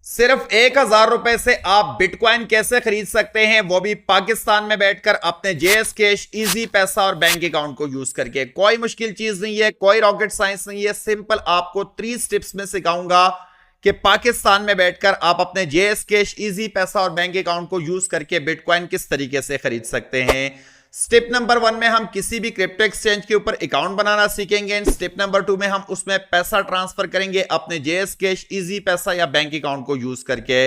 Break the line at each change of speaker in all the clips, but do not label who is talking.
सिर्फ 1,000 रुपए से आप बिटकॉइन कैसे खरीद सकते हैं, वो भी पाकिस्तान में बैठकर अपने जेएस कैश, इजी पैसा और बैंक अकाउंट को यूज करके। कोई मुश्किल चीज नहीं है, कोई रॉकेट साइंस नहीं है, सिंपल आपको 3 स्टेप्स में सिखाऊंगा कि पाकिस्तान में बैठकर आप अपने जेएस कैश, इजी पैसा और बैंक अकाउंट को यूज करके बिटकॉइन किस तरीके से खरीद सकते हैं। स्टेप नंबर 1 में हम किसी भी क्रिप्टो एक्सचेंज के ऊपर अकाउंट बनाना सीखेंगे। स्टेप नंबर 2 में हम उसमें पैसा ट्रांसफर करेंगे अपने जेएस कैश, इजी पैसा या बैंक अकाउंट को यूज करके।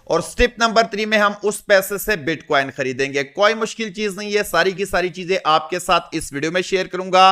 और स्टेप नंबर 3 में हम उस पैसे से बिटकॉइन खरीदेंगे। कोई मुश्किल चीज नहीं है, सारी की सारी चीजें आपके साथ इस वीडियो में शेयर करूंगा।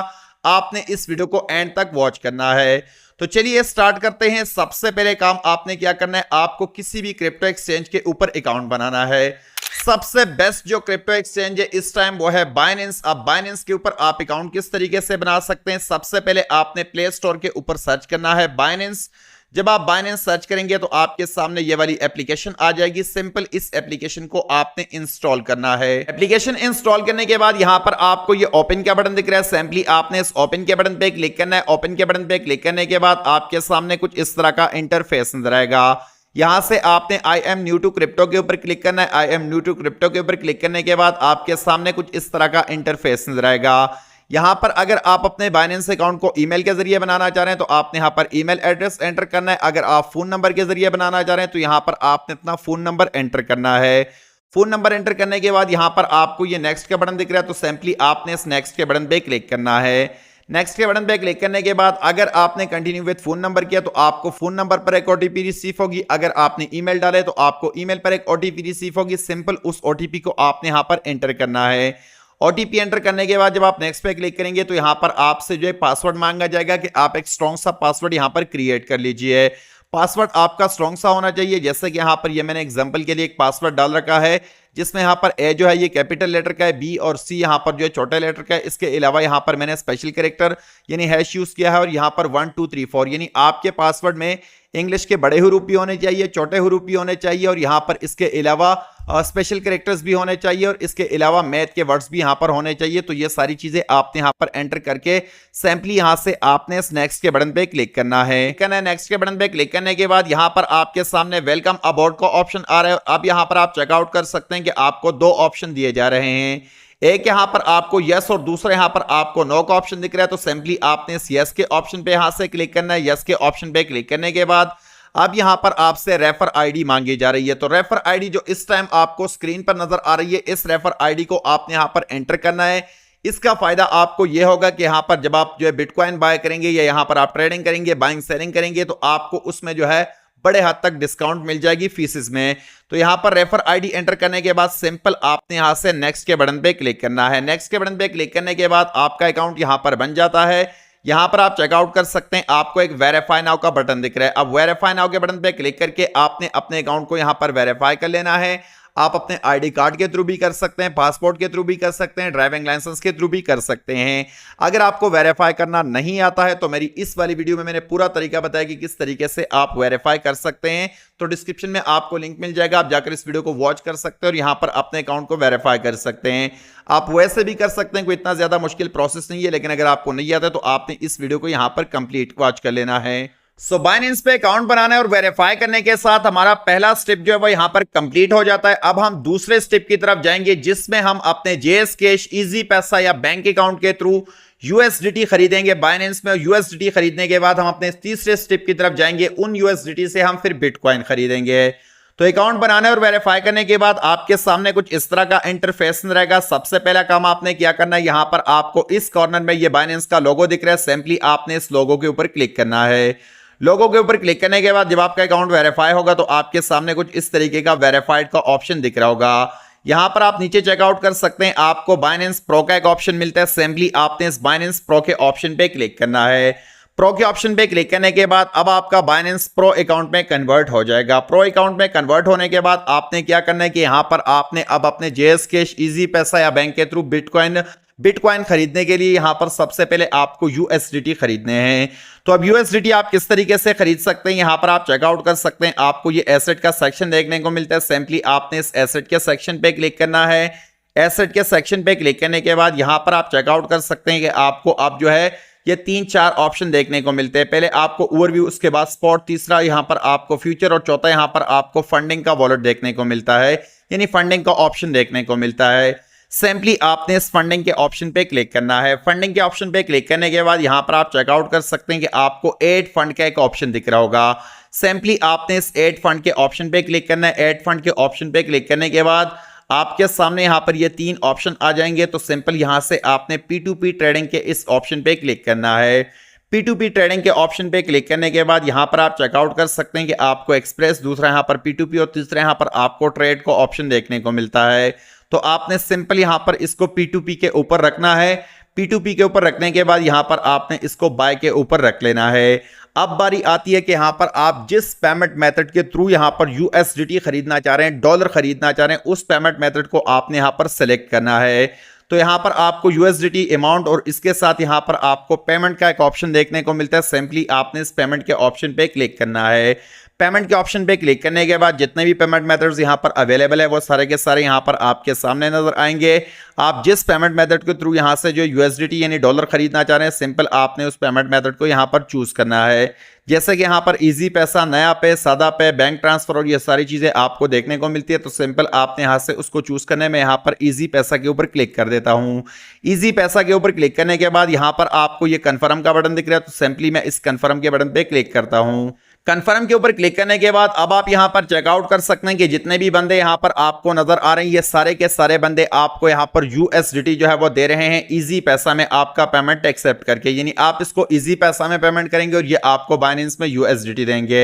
आपने इस वीडियो को एंड तक वॉच करना है। तो चलिए स्टार्ट करते हैं। सबसे पहले काम आपने क्या करना है, आपको किसी भी क्रिप्टो एक्सचेंज के ऊपर अकाउंट बनाना है। सबसे बेस्ट जो क्रिप्टो एक्सचेंज है इस टाइम वो है बाइनेंस। अब बाइनेंस के ऊपर आप अकाउंट किस तरीके से बना सकते हैं, सबसे पहले आपने प्ले स्टोर के ऊपर सर्च करना है बाइनेंस। जब आप बाइनेंस सर्च करेंगे तो आपके सामने ये वाली एप्लीकेशन आ जाएगी। सिंपल इस एप्लीकेशन को आपने इंस्टॉल करना है। एप्लीकेशन इंस्टॉल करने के बाद यहां पर आपको ये ओपन का बटन दिख रहा है, सिंपली आपने इस ओपन के बटन पे क्लिक करना है। ओपन के बटन पे क्लिक करने के बाद आपके सामने कुछ इस तरह का इंटरफेस नजर आएगा। यहां से आपने I am new to crypto के ऊपर क्लिक करना है। I am new to crypto के ऊपर क्लिक करने के बाद आपके सामने कुछ इस तरह का इंटरफेस नजर आएगा। यहां पर अगर आप अपने बाइनेंस अकाउंट को ईमेल के जरिए बनाना चाह रहे हैं तो आपने यहां पर ईमेल एड्रेस एंटर करना है। अगर आप फोन नंबर के जरिए बनाना चाह रहे हैं तो यहां पर आपने अपना फोन नंबर एंटर करना है। फोन नंबर एंटर करने के बाद यहां पर आपको ये नेक्स्ट का बटन दिख रहा है, तो सिंपली आपने इस नेक्स्ट के बटन पे क्लिक करना है। नेक्स्ट के बटन पे क्लिक करने के बाद अगर आपने कंटिन्यू विद फोन नंबर किया तो आपको फोन नंबर पर एक ओटीपी रिसीव होगी। अगर आपने ईमेल डाले तो आपको ईमेल पर एक ओटीपी रिसीव होगी। सिंपल उस ओटीपी को आपने यहां पर एंटर करना है। ओटीपी एंटर करने के बाद जब आप नेक्स्ट पे क्लिक करेंगे तो यहां पर आपसे जो है पासवर्ड मांगा जाएगा कि आप एक स्ट्रॉन्ग सा पासवर्ड यहां पर क्रिएट कर लीजिए। पासवर्ड आपका स्ट्रॉन्ग सा होना चाहिए। जैसे कि यहां पर ये मैंने एग्जांपल के लिए एक पासवर्ड डाल रखा है जिसमें यहां पर ए जो है ये कैपिटल लेटर का है, बी और सी यहां पर जो है छोटे लेटर का है। इसके अलावा यहां पर मैंने स्पेशल कैरेक्टर यानी हैश यूज किया है और यहां पर 1 2 3 4 यानी आपके पासवर्ड में इंग्लिश के बड़े हरूफ भी होने चाहिए, छोटे हरूफ भी होने चाहिए और यहां पर इसके अलावा स्पेशल कैरेक्टर्स भी होने चाहिए और इसके अलावा मैथ के वर्ड्स भी यहां पर होने चाहिए। तो ये सारी चीजें आपने यहां पर एंटर करके सिंपली यहां से आपने इस नेक्स्ट के बटन पे क्लिक करना है। नेक्स्ट के बटन पे क्लिक करने के बाद यहां पर आपके सामने वेलकम अबाउट का ऑप्शन आ रहा है। अब यहां पर आप चेकआउट कर सकते हैं कि आपको 2 ऑप्शन दिए जा रहे हैं। एक यहां पर आपको यस और दूसरा यहां पर आपको नो का ऑप्शन दिख रहा है। तो सिंपली आपने इस यस के ऑप्शन पे यहां से क्लिक करना है। यस के ऑप्शन पे क्लिक करने के बाद अब यहां पर आपसे रेफर आईडी मांगी जा रही है। तो रेफर आईडी जो इस टाइम आपको स्क्रीन पर नजर आ रही है, इस रेफर आईडी को आपने यहां पर एंटर करना है। इसका फायदा आपको यह होगा कि यहां पर जब आप जो है बिटकॉइन बाय करेंगे या यहां पर आप ट्रेडिंग करेंगे, बाइंग सेलिंग करेंगे तो आपको उसमें जो है बड़े हद तक डिस्काउंट मिल जाएगी फीसेस में। तो यहां पर रेफर आईडी एंटर करने के बाद सिंपल आपने यहां से नेक्स्ट के बटन पे क्लिक करना है। नेक्स्ट के बटन पे क्लिक करने के बाद आपका अकाउंट यहां पर बन जाता है। यहां पर आप चेकआउट कर सकते हैं। आपको एक वेरीफाई नाउ का बटन दिख रहा है। अब वेरीफाई नाउ के बटन पे क्लिक करके आपने अपने अकाउंट को यहां पर वेरीफाई कर लेना है। आप अपने आईडी कार्ड के थ्रू भी कर सकते हैं, पासपोर्ट के थ्रू भी कर सकते हैं, ड्राइविंग लाइसेंस के थ्रू भी कर सकते हैं। अगर आपको वेरीफाई करना नहीं आता है तो मेरी इस वाली वीडियो में मैंने पूरा तरीका बताया कि किस तरीके से आप वेरीफाई कर सकते हैं। तो डिस्क्रिप्शन में आपको लिंक मिल जाएगा, आप जाकर इस वीडियो को वॉच कर सकते हैं और यहां पर अपने अकाउंट को वेरीफाई कर सकते हैं। आप वैसे भी कर सकते हैं, कोई इतना ज्यादा मुश्किल प्रोसेस नहीं है। लेकिन अगर आपको नहीं आता तो आपने इस वीडियो को यहां पर कंप्लीट वॉच कर लेना है। सो बाइनेंस पे अकाउंट बनाना है और वेरीफाई करने के साथ हमारा पहला स्टेप जो है वो यहां पर कंप्लीट हो जाता है। अब हम दूसरे स्टेप की तरफ जाएंगे जिसमें हम अपने जेएस कैश, इजी पैसा या बैंक अकाउंट के थ्रू यूएसडीटी खरीदेंगे बाइनेंस में। और यूएसडीटी खरीदने के बाद हम अपने तीसरे स्टेप की तरफ जाएंगे। उन यूएसडीटी से हम फिर बिटकॉइन खरीदेंगे। तो अकाउंट बनाने और वेरीफाई करने के बाद आपके सामने कुछ इस तरह का इंटरफेस रहेगा। सबसे पहला काम आपने क्या करना है, यहां पर आपको इस कॉर्नर में ये बाइनेंस का लोगो दिख रहा है। सिंपली आपने इस लोगो के ऊपर क्लिक करना है। लोगों के ऊपर क्लिक करने के बाद जब आपका अकाउंट वेरीफाई होगा तो आपके सामने कुछ इस तरीके का वेरीफाइड का ऑप्शन दिख रहा होगा। यहां पर आप नीचे चेकआउट कर सकते हैं। आपको बाइनेंस प्रो का एक ऑप्शन मिलता है। सिंपली आपने इस बाइनेंस प्रो के ऑप्शन पे क्लिक करना है। प्रो के ऑप्शन पे क्लिक करने के बाद अब आपका बाइनेंस प्रो अकाउंट में कन्वर्ट हो जाएगा। प्रो अकाउंट में कन्वर्ट होने के बाद आपने क्या करना है कि यहां पर आपने अब अपने जेएस कैश, इजी पैसा या बैंक के थ्रू बिटकॉइन खरीदने के लिए यहां पर सबसे पहले आपको यूएसडीटी खरीदने हैं। तो अब यूएसडीटी आप किस तरीके से खरीद सकते हैं, यहां पर आप चेकआउट कर सकते हैं। आपको ये एसेट का सेक्शन देखने को मिलता है। सिंपली आपने इस एसेट के सेक्शन पे क्लिक करना है। एसेट के सेक्शन पे क्लिक करने के बाद यहां पर आप चेकआउट कर सकते हैं कि आपको अब जो है ये 3-4 ऑप्शन देखने को मिलते हैं। पहले आपको ओवरव्यू, उसके बाद स्पॉट, तीसरा यहाँ पर आपको फ्यूचर और चौथा यहाँ पर आपको फंडिंग का वॉलेट देखने को मिलता है, यानी फंडिंग का ऑप्शन देखने को मिलता है। सिंपली आपने इस फंडिंग के ऑप्शन पे क्लिक करना है। फंडिंग के ऑप्शन पे क्लिक करने के बाद यहाँ पर आप चेकआउट कर सकते हैं कि आपको ऐड फंड का एक ऑप्शन दिख रहा होगा। सिंपली आपने इस ऐड फंड के ऑप्शन पे क्लिक करना है। ऐड फंड के ऑप्शन पे क्लिक करने के बाद आपके सामने यहाँ पर ये 3 ऑप्शन आ जाएंगे। तो सिंपल यहाँ से आपने P2P ट्रेडिंग के इस ऑप्शन पे क्लिक करना है। P2P ट्रेडिंग के ऑप्शन पे क्लिक करने के बाद यहाँ पर आप चेकआउट कर सकते हैं कि आपको एक्सप्रेस, दूसरा यहाँ पर P2P और तीसरा यहाँ पर आपको ट्रेड को ऑप्शन देखने को मिलता है। तो आपने सिंपल यहाँ पर इसको P2P के ऊपर रखना है। P2P के ऊपर रखने के बाद यहाँ पर आपने इसको बाय के ऊपर रख लेना है। अब बारी आती है कि यहाँ पर आप जिस पेमेंट मेथड के थ्रू यहाँ पर USDT खरीदना चाह रहे हैं, डॉलर खरीदना चाह रहे हैं, उस पेमेंट मेथड को आपने यहाँ पर सेलेक्ट करना है। तो यहाँ पर आपको USDT अमाउंट और इसके साथ यहाँ पर आपको पेमेंट का एक ऑप्शन देखने को मिलता है। सिंपली आपने इस पेमेंट के ऑप्शन पे क्लिक करना है। पेमेंट के ऑप्शन पे क्लिक करने के बाद जितने भी पेमेंट मेथड्स यहाँ पर अवेलेबल है वो सारे के सारे यहाँ पर आपके सामने नजर आएंगे। आप जिस पेमेंट मेथड के थ्रू यहाँ से जो USDT यानी डॉलर खरीदना चाह रहे हैं, सिंपल आपने उस पेमेंट मेथड को यहाँ पर चूज करना है। जैसे कि यहाँ पर इजी पैसा, नया पे, सादा पे, बैंक ट्रांसफर और ये सारी चीजें आपको देखने को मिलती है। तो सिंपल आपने यहाँ से उसको चूज करने में यहाँ पर इजी पैसा के ऊपर क्लिक कर देता हूँ। इजी पैसा के ऊपर क्लिक करने के बाद यहाँ पर आपको ये कन्फर्म का बटन दिख रहा है। तो सिंपली मैं इस कन्फर्म के बटन पे क्लिक करता हूँ। कंफर्म के ऊपर क्लिक करने के बाद अब आप यहां पर चेकआउट कर सकते हैं कि जितने भी बंदे यहां पर आपको नजर आ रहे हैं, ये सारे के सारे बंदे आपको यहां पर USDT जो है वो दे रहे हैं इजी पैसा में आपका पेमेंट एक्सेप्ट करके, यानी आप इसको इजी पैसा में पेमेंट करेंगे और ये आपको बाइनेंस में USDT देंगे।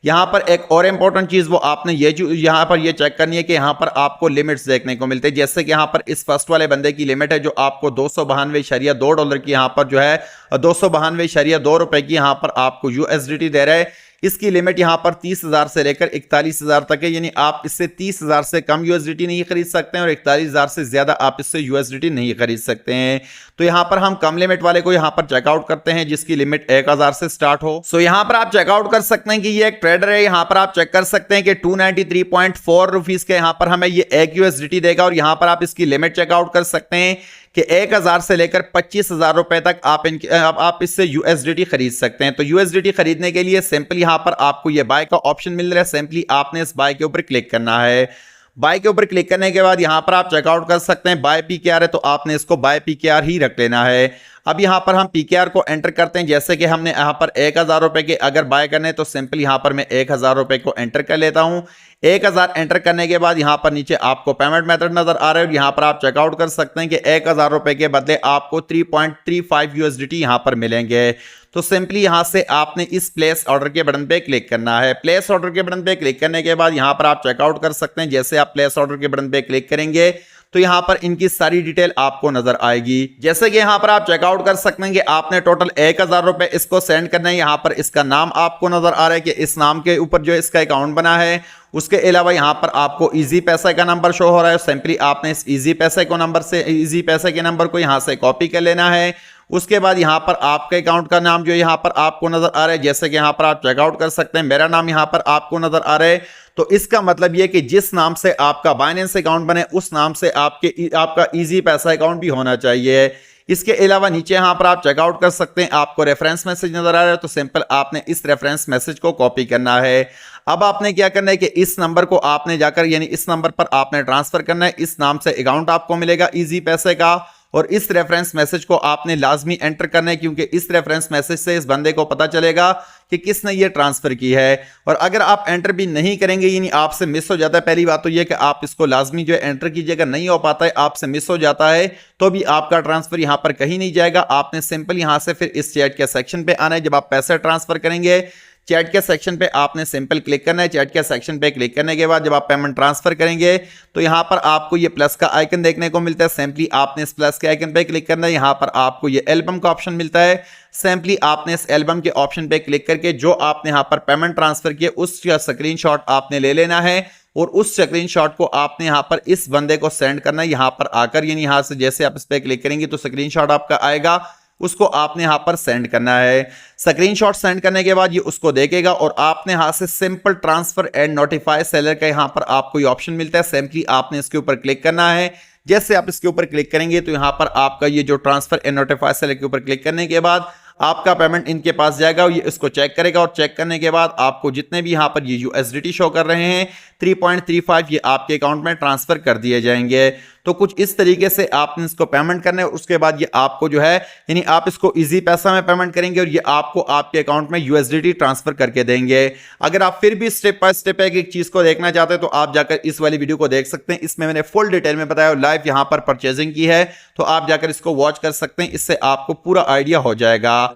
यहां पर एक और इंपॉर्टेंट चीज वो आपने यहां पर ये चेक करनी है कि यहां पर आपको लिमिट्स देखने को मिलते हैं। जैसे कि यहां पर इस फर्स्ट वाले बंदे की लिमिट है जो आपको $292.2 की यहां पर जो है $292.2 की यहां पर आपको USDT दे रहे हैं। इसकी लिमिट यहां पर 30,000 से लेकर 41,000 तक है, यानी आप इससे 30,000 से कम USDT नहीं खरीद सकते हैं और 41,000 से ज्यादा आप इससे USDT नहीं खरीद सकते हैं। तो यहां पर हम कम लिमिट वाले को यहां पर चेकआउट करते हैं जिसकी लिमिट 1,000 से स्टार्ट हो। सो यहां पर आप चेकआउट कर सकते हैं कि ये एक ट्रेडर है। यहां पर आप चेक कर सकते हैं कि 293.4 रुपीज के यहां पर हमें ये 1 USDT देगा और यहां पर आप इसकी लिमिट चेकआउट कर सकते हैं कि 1,000 से लेकर 25,000 रुपए तक आप इससे USDT खरीद सकते हैं। तो USDT खरीदने के लिए सिंपल यहां पर आपको ये बाय का ऑप्शन मिल रहा है। सिंपली आपने इस बाय के ऊपर क्लिक करना है। बाय के ऊपर क्लिक करने के बाद यहां पर आप चेकआउट कर सकते हैं। बाय PKR है तो आपने इसको बाय PKR ही रख लेना है। अब यहां पर हम PKR को एंटर करते हैं। जैसे कि हमने यहां पर 1,000 रुपए के अगर बाय करने तो सिंपल यहां पर मैं 1,000 रुपए को एंटर कर लेता हूं। 1,000 एंटर करने के बाद यहां पर नीचे आपको पेमेंट मेथड नजर आ रहा है और यहां पर आप चेकआउट कर सकते हैं कि 1,000 रुपए के बदले आपको 3.35 USDT यहां पर मिलेंगे। तो सिंपली यहां से आपने इस प्लेस ऑर्डर के बटन पे क्लिक करना है। प्लेस ऑर्डर के बटन पे क्लिक करने के बाद यहां पर आप चेकआउट कर सकते हैं। जैसे आप प्लेस ऑर्डर के बटन पे क्लिक करेंगे तो यहां पर इनकी सारी डिटेल आपको नजर आएगी। जैसे कि यहां पर आप चेकआउट कर सकते हैं कि आपने टोटल 1,000 रुपए इसको सेंड करना है। यहां पर इसका नाम आपको नजर आ रहा है कि इस नाम के ऊपर जो इसका अकाउंट बना है। उसके अलावा यहां पर आपको इजी पैसा का नंबर शो हो रहा है। सिंपली आपने इस इजी पैसे के नंबर को यहां से कॉपी कर लेना है। उसके बाद यहां पर आपके अकाउंट का नाम जो यहां पर आपको नजर आ रहा है, जैसे कि यहां पर आप चेकआउट कर सकते हैं मेरा नाम यहां पर आपको नजर आ रहा है। तो इसका मतलब यह कि जिस नाम से आपका बाइनेंस अकाउंट बने उस नाम से आपका इजी पैसा अकाउंट भी होना चाहिए। इसके अलावा नीचे यहां पर आप चेकआउट कर सकते हैं। आपको रेफरेंस मैसेज नजर आ रहा है तो सिंपल आपने इस रेफरेंस मैसेज को कॉपी करना है। अब आपने क्या करना है कि इस नंबर को आपने जाकर यानी इस नंबर पर आपने ट्रांसफर करना है। इस नाम से अकाउंट आपको मिलेगा इजी पैसे का और इस रेफरेंस मैसेज को आपने लाजमी एंटर करना है क्योंकि इस रेफरेंस मैसेज से इस बंदे को पता चलेगा कि किसने ये ट्रांसफर की है। और अगर आप एंटर भी नहीं करेंगे यानी आपसे मिस हो जाता है, पहली बात तो ये कि आप इसको लाजमी जो है एंटर कीजिएगा, नहीं हो पाता है आपसे मिस हो जाता है तो भी आपका ट्रांसफर यहां पर कहीं नहीं जाएगा। आपने सिंपल यहां से फिर इस चैट के सेक्शन पे आना है। जब आप पैसे ट्रांसफर करेंगे चैट के सेक्शन पे आपने सिंपल क्लिक करना है। चैट के सेक्शन पे क्लिक करने के बाद जब आप पेमेंट ट्रांसफर करेंगे तो यहां पर आपको ये प्लस का आइकन देखने को मिलता है। सिंपली आपने इस प्लस के आइकन पे क्लिक करना है। यहां पर आपको ये एल्बम का ऑप्शन मिलता है। सिंपली आपने इस एल्बम के ऑप्शन पे क्लिक करके जो आपने यहां पर पेमेंट ट्रांसफर किया उसका स्क्रीनशॉट आपने ले लेना है और उस स्क्रीनशॉट को आपने यहां पर इस बंदे को सेंड करना है। यहां पर आकर यानी यहां से जैसे आप इस पे क्लिक करेंगे तो स्क्रीनशॉट आपका आएगा, उसको आपने यहां पर सेंड करना है। स्क्रीनशॉट सेंड करने के बाद ये उसको देखेगा और आपने यहां से simple transfer and notify seller का यहां पर आपको ये ऑप्शन मिलता है। सिंपली आपने इसके ऊपर क्लिक करना है। जैसे आप इसके ऊपर क्लिक करेंगे तो यहां पर आपका ये जो ट्रांसफर एंड नोटिफाई सेलर के ऊपर क्लिक करने के बाद आपका पेमेंट इनके पास जाएगा, ये इसको चेक करेगा और चेक करने के बाद आपको जितने भी यहां पर ये यूएसडीटी शो कर रहे हैं 3.35 ये आपके अकाउंट में ट्रांसफर कर दिए जाएंगे। तो कुछ इस तरीके से आपने इसको पेमेंट करना है। उसके बाद ये आपको जो है यानी आप इसको इजी पैसा में पेमेंट करेंगे और ये आपको आपके अकाउंट में यूएसडीटी ट्रांसफर करके देंगे। अगर आप फिर भी स्टेप बाय स्टेप एक चीज को देखना चाहते हैं तो आप जाकर इस वाली वीडियो को देख सकते हैं, इसमें मैंने फुल डिटेल में बताया और लाइव यहां पर परचेजिंग की है, तो आप जाकर इसको वॉच कर सकते हैं, इससे आपको पूरा आइडिया हो जाएगा।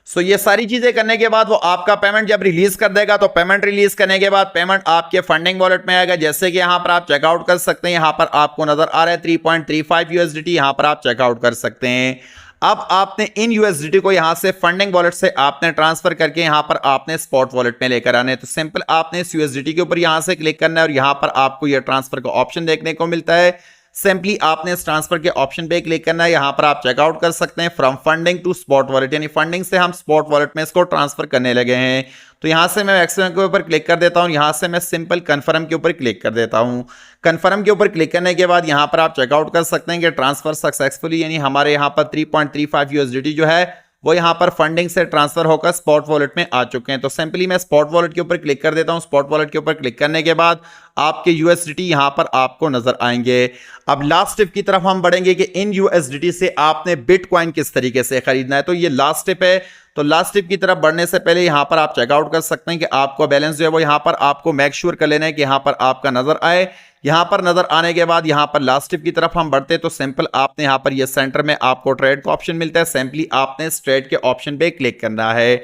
सो ये सारी चीजें करने के बाद वो आपका पेमेंट जब रिलीज कर देगा, तो पेमेंट रिलीज करने के बाद पेमेंट आपके फंडिंग वॉलेट में आएगा। जैसे कि यहां पर आप चेकआउट कर सकते हैं, यहां पर आपको नजर आ रहा है 3.35 यूएसडीटी, यहां पर आप चेकआउट कर सकते हैं। अब आपने इन यूएसडीटी को यहां से फंडिंग वॉलेट से आपने ट्रांसफर करके यहां पर आपने स्पॉट वॉलेट में लेकर आने, तो सिंपल आपने इस यूएसडीटी के ऊपर यहां से क्लिक करना है और यहां पर आपको यह ट्रांसफर का ऑप्शन देखने को मिलता है। सिंपली आपने इस ट्रांसफर के ऑप्शन पे क्लिक करना है, यहां पर आप चेकआउट कर सकते हैं from funding to spot wallet, यानी फंडिंग से हम स्पॉट वॉलेट में इसको ट्रांसफर करने लगे हैं। तो यहां से मैं मैक्सिमम के ऊपर क्लिक कर देता हूं, यहां से मैं सिंपल कंफर्म के ऊपर क्लिक कर देता हूं। कंफर्म के ऊपर क्लिक करने के बाद यहां पर आप चेकआउट कर सकते हैं कि ट्रांसफर सक्सेसफुली, यानी हमारे यहां पर 3.35 यूएसडीटी जो है वो यहां पर फंडिंग से ट्रांसफर होकर स्पॉट वॉलेट में आ चुके हैं। तो सिंपली मैं स्पॉट वॉलेट के ऊपर क्लिक कर देता हूं। स्पॉट वॉलेट के ऊपर क्लिक करने के बाद आपके यूएसडीटी यहां पर आपको नजर आएंगे। अब लास्ट स्टेप की तरफ हम बढ़ेंगे कि इन यूएसडीटी से आपने बिटकॉइन किस तरीके से खरीदना है, तो ये लास्ट स्टेप है। तो लास्ट स्टेप की तरफ बढ़ने से पहले यहां पर आप चेकआउट कर सकते हैं कि आपको बैलेंस जो है वो यहां पर आपको मेक श्योर कर लेना है कि यहां पर आपका नजर आए। यहां पर नजर आने के बाद यहां पर लास्ट स्टेप की तरफ हम बढ़ते हैं, तो सिंपल आपने यहां पर ये सेंटर में आपको ट्रेड का ऑप्शन मिलता है, सिंपली आपने इस ट्रेड के ऑप्शन पे क्लिक करना है।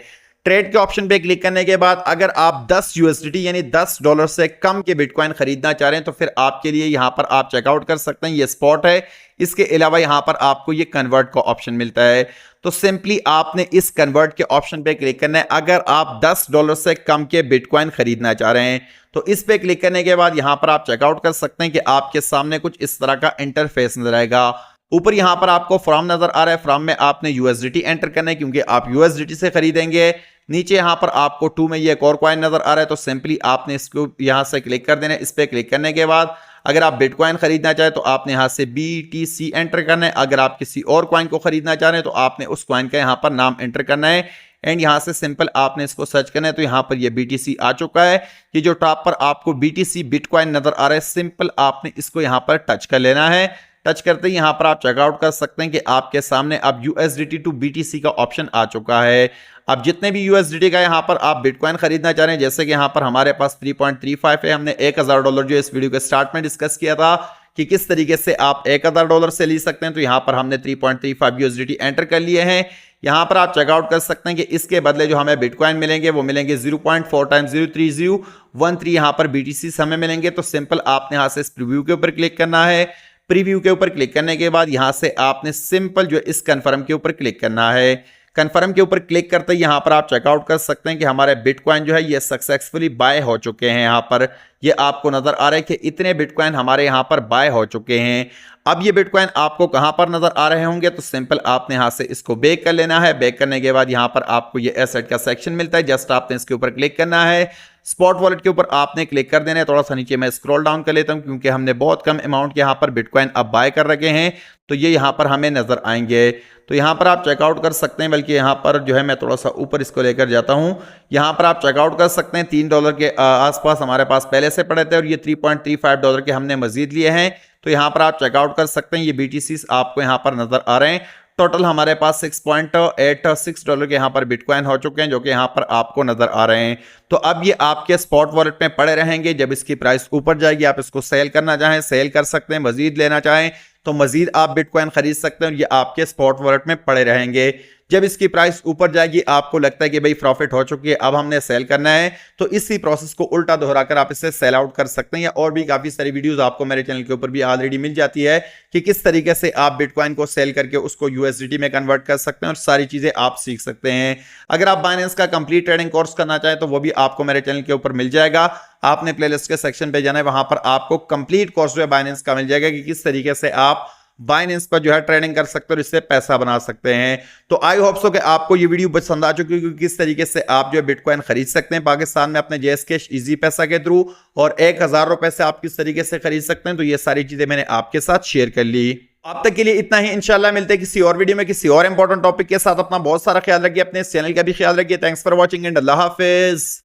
ट्रेड के ऑप्शन पे क्लिक करने के बाद अगर आप 10 यूएसडीटी यानी $10 से कम के बिटकॉइन खरीदना चाह रहे हैं तो फिर आपके लिए यहां पर आप चेकआउट कर सकते हैं, ये स्पॉट है। इसके अलावा यहां पर आपको ये कन्वर्ट का ऑप्शन मिलता है, तो सिंपली आपने इस कन्वर्ट के ऑप्शन पे क्लिक करना है अगर आप $10 से कम के बिटकॉइन खरीदना चाह रहे हैं। तो इस पे क्लिक करने के बाद यहां पर आप चेकआउट कर सकते हैं कि आपके सामने कुछ इस तरह का इंटरफेस नजर आएगा। ऊपर यहां पर आपको फ्रॉम नजर आ रहा है, फ्रॉम में आपने यूएसडीटी एंटर करना है क्योंकि आप यूएसडीटी से खरीदेंगे। नीचे यहां पर आपको 2 में ये एक और कॉइन नजर आ रहा है, तो सिंपली आपने इसको यहां से क्लिक कर देना है। इस पे क्लिक करने के बाद अगर आप बिटकॉइन खरीदना चाहें तो आपने यहां से BTC एंटर करना है। अगर आप किसी और कॉइन को खरीदना चाह रहे हैं तो आपने उस कॉइन का यहां पर नाम एंटर करना है एंड यहां से सिंपल आपने इसको सर्च करना है। तो यहां पर ये BTC आ चुका है, ये जो टॉप पर आपको BTC बिटकॉइन नजर आ रहा है, सिंपल आपने इसको यहां पर टच कर लेना है। टच करते ही यहां पर आप चेकआउट कर सकते हैं कि आपके सामने अब USDT टू BTC का ऑप्शन आ चुका है। अब जितने भी USDT का यहां पर आप बिटकॉइन खरीदना चाह रहे हैं, जैसे कि यहां पर हमारे पास 3.35 है, हमने $1000 जो इस वीडियो के स्टार्ट में डिस्कस किया था कि किस तरीके से आप $1000 से ले सकते हैं, तो यहां पर हमने 3.35 USDT एंटर कर लिए हैं। यहां पर आप चेकआउट कर सकते हैं कि इसके बदले जो हमें बिटकॉइन मिलेंगे वो मिलेंगे 0.4 टाइम्स 03013 यहां पर BTC हमें मिलेंगे। तो सिंपल आपने यहां से इस प्रीव्यू के ऊपर क्लिक करना है। प्रीव्यू के ऊपर क्लिक करने के बाद यहां से आपने सिंपल जो इस कन्फर्म के ऊपर क्लिक करना है। कन्फर्म के ऊपर क्लिक करते ही यहां पर आप चेकआउट कर सकते हैं कि हमारे बिटकॉइन जो है ये सक्सेसफुली बाय हो चुके हैं। यहां पर ये आपको नजर आ रहा है कि इतने बिटकॉइन हमारे यहां पर बाय हो चुके हैं। अब ये बिटकॉइन आपको कहां पर नजर आ रहे होंगे, तो सिंपल आपने यहां से इसको बैक कर लेना है। बैक करने के बाद यहां पर आपको ये एसेट का सेक्शन मिलता है, जस्ट आपने इसके ऊपर क्लिक करना है। स्पॉट वॉलेट के ऊपर आपने क्लिक कर देना है। थोड़ा सा नीचे मैं स्क्रॉल डाउन कर लेता हूं क्योंकि हमने बहुत कम अमाउंट के यहां पर बिटकॉइन अब बाय कर रखे हैं, तो ये यहां पर हमें नजर आएंगे। तो यहां पर आप चेकआउट कर सकते हैं, बल्कि यहां पर जो है मैं थोड़ा सा ऊपर इसको लेकर जाता हूं। यहां पर आप चेकआउट कर सकते हैं $3 के आसपास हमारे पास पहले से पड़े थे और ये $3.35 के हमने मजीद लिए हैं। तो यहां पर आप चेकआउट कर सकते हैं, ये BTC आपको यहां पर नजर आ रहे हैं। टोटल हमारे पास $6.86 के यहाँ पर बिटकॉइन हो चुके हैं, जो कि यहाँ पर आपको नजर आ रहे हैं। तो अब ये आपके स्पॉट वॉलेट में पड़े रहेंगे। जब इसकी प्राइस ऊपर जाएगी, आप इसको सेल करना चाहें सेल कर सकते हैं, मजीद लेना चाहें तो मजीद आप बिटकॉइन खरीद सकते हैं और ये आपके स्पॉट वॉलेट में पड़े रहेंगे। जब इसकी प्राइस ऊपर जाएगी, आपको लगता है कि भाई प्रॉफिट हो चुकी है, अब हमने सेल करना है, तो इसी प्रोसेस को उल्टा दोहराकर आप इसे सेल आउट कर सकते हैं। या और भी काफी सारी वीडियोस आपको मेरे चैनल के ऊपर भी ऑलरेडी मिल जाती है कि किस तरीके से आप बिटकॉइन को सेल करके उसको USDT में कन्वर्ट कर सकते हैं और सारी चीजें आप सीख सकते हैं। अगर आप बाइनेंस का कंप्लीट ट्रेडिंग कोर्स करना चाहें तो वो भी आपको मेरे चैनल के ऊपर मिल जाएगा। आपने प्लेलिस्ट के सेक्शन पे जाना है, वहां पर आपको कंप्लीट कोर्स जो है बाइनेंस का मिल जाएगा कि किस तरीके से आप बाइनेंस पर जो है ट्रेडिंग कर सकते हो और इससे पैसा बना सकते हैं। तो आई होप सो कि आपको ये वीडियो पसंद आ चुकी है, किस तरीके से आप जो है बिटकॉइन खरीद सकते हैं पाकिस्तान में अपने JSCash इजी पैसा के थ्रू, और $1000 से आप किस तरीके से खरीद सकते हैं। तो ये सारी चीजें मैंने आपके साथ शेयर कर ली। अब तक के लिए इतना ही। इंशाल्लाह मिलते हैं किसी और वीडियो में किसी और इंपॉर्टेंट टॉपिक के साथ। अपना बहुत सारा ख्याल रखिए, अपने इस चैनल का भी ख्याल रखिए। Thanks for watching and Allah Hafiz.